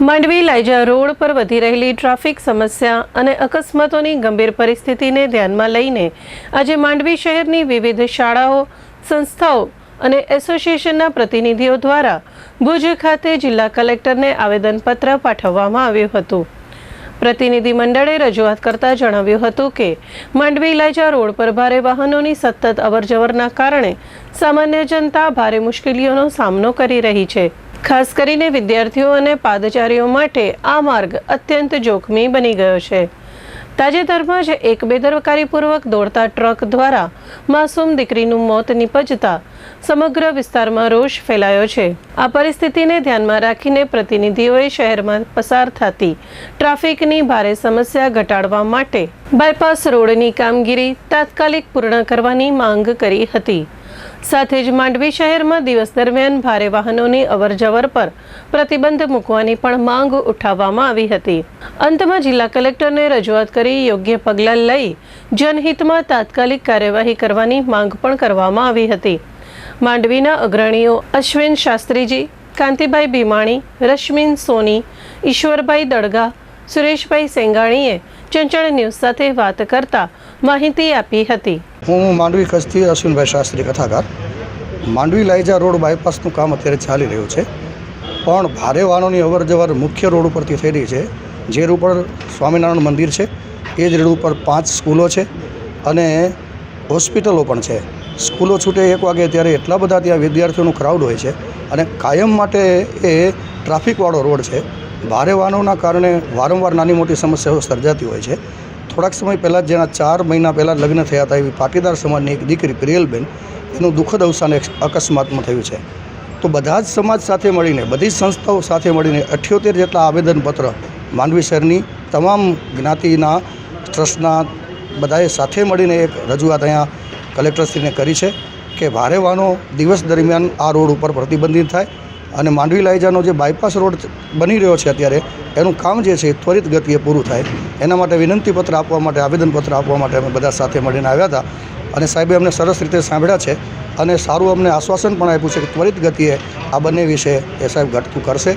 Mandvi Layja road પર વધી રહેલી ટ્રાફિક સમસ્યા અને અકસ્માતોની ગંભીર પરિસ્થિતિને ધ્યાનમાં લઈને આજે માંડવી શહેરની વિવિધ શાળાઓ, સંસ્થાઓ અને એસોસિએશનના પ્રતિનિધિઓ દ્વારા ભુજ ખાતે જિલ્લા કલેક્ટરને આવેદનપત્ર પાઠવવામાં આવ્યું હતું। પ્રતિનિધિ મંડળે રજૂઆત કરતા જણાવ્યું હતું કે માંડવી લાયજા રોડ પર ભારે વાહનોની સતત અવરજવરના કારણે સામાન્ય જનતા ભારે મુશ્કેલીઓનો સામનો કરી રહી છે। ખાસ કરીને વિદ્યાર્થીઓ અને પાદચારીઓ માટે આ માર્ગ અત્યંત જોખમી બની ગયો છે। તાજેતરમાં જ એક બેદરકારીપૂર્વક દોડતા ટ્રક દ્વારા માસૂમ દીકરીનું મોત નિપજતા સમગ્ર વિસ્તારમાં રોષ ફેલાયો છે। આ પરિસ્થિતિને ધ્યાનમાં રાખીને પ્રતિનિધિઓએ શહેરમાં પસાર થતી ટ્રાફિકની ભારે સમસ્યા ઘટાડવા માટે બાયપાસ રોડની કામગીરી તાત્કાલિક પૂર્ણ કરવાની માંગ કરી હતી। સાથે જ માંડવી શહેરમાં દિવસ દરમિયાન ભારે વાહનોની અવરજવર પર પ્રતિબંધ મૂકવાની પણ માંગ ઉઠાવવામાં આવી હતી। અંતમાં જિલ્લા કલેક્ટરને રજૂઆત કરી યોગ્ય પગલાં લઈ જનહિતમાં તાત્કાલિક કાર્યવાહી કરવાની માંગ પણ કરવામાં આવી હતી। માંડવીના અગ્રણીઓ અશ્વિન શાસ્ત્રીજી, કાંતિભાઈ ભીમાણી, રશ્મિન સોની, ઈશ્વરભાઈ દડગા, સુરેશભાઈ સેંગાણીએ ચંચળ ન્યૂઝ સાથે વાત કરતા માહિતી આપી હતી। હું માંડવી કચ્છથી અશ્વિનભાઈ શાસ્ત્રી કથાકાર। માંડવી લાયજા રોડ બાયપાસનું કામ અત્યારે ચાલી રહ્યું છે, પણ ભારે વાહનોની અવરજવર મુખ્ય રોડ ઉપરથી થઈ રહી છે। જે રોડ ઉપર સ્વામિનારાયણ મંદિર છે એ જ રોડ ઉપર 5 સ્કૂલો છે અને હોસ્પિટલો પણ છે। સ્કૂલો છૂટે 1 વાગે ત્યારે એટલા બધા ત્યાં વિદ્યાર્થીઓનું ક્રાઉડ હોય છે અને કાયમ માટે એ ટ્રાફિકવાળો રોડ છે। ભારે વાહનોના કારણે વારંવાર નાની મોટી સમસ્યાઓ સર્જાતી હોય છે। થોડાક સમય પહેલાં જેના 4 મહિના પહેલાં લગ્ન થયા હતા એવી પાટીદાર સમાજની એક દીકરી પ્રિયલબેન, એનું દુઃખદ અવસાન અકસ્માતમાં થયું છે। તો બધા જ સમાજ સાથે મળીને, બધી જ સંસ્થાઓ સાથે મળીને 78 જેટલા આવેદનપત્ર માંડવી શહેરની તમામ જ્ઞાતિના ટ્રસ્ટના બધાએ સાથે મળીને એક રજૂઆત અહીંયા કલેક્ટરશ્રીને કરી છે કે ભારે વાહનો દિવસ દરમિયાન આ રોડ ઉપર પ્રતિબંધિત થાય અને માંડવી લાયજાનો જે બાયપાસ રોડ બની રહ્યો છે અત્યારે એનું કામ જે છે એ ત્વરિત ગતિએ પૂરું થાય એના માટે વિનંતીપત્ર આપવા માટે, આવેદનપત્ર આપવા માટે અમે બધા સાથે મળીને આવ્યા હતા અને સાહેબે અમને સરસ રીતે સાંભળ્યા છે અને સારું અમને આશ્વાસન પણ આપ્યું છે કે ત્વરિત ગતિએ આ બંને વિશે એ સાહેબ ઘટતું કરશે।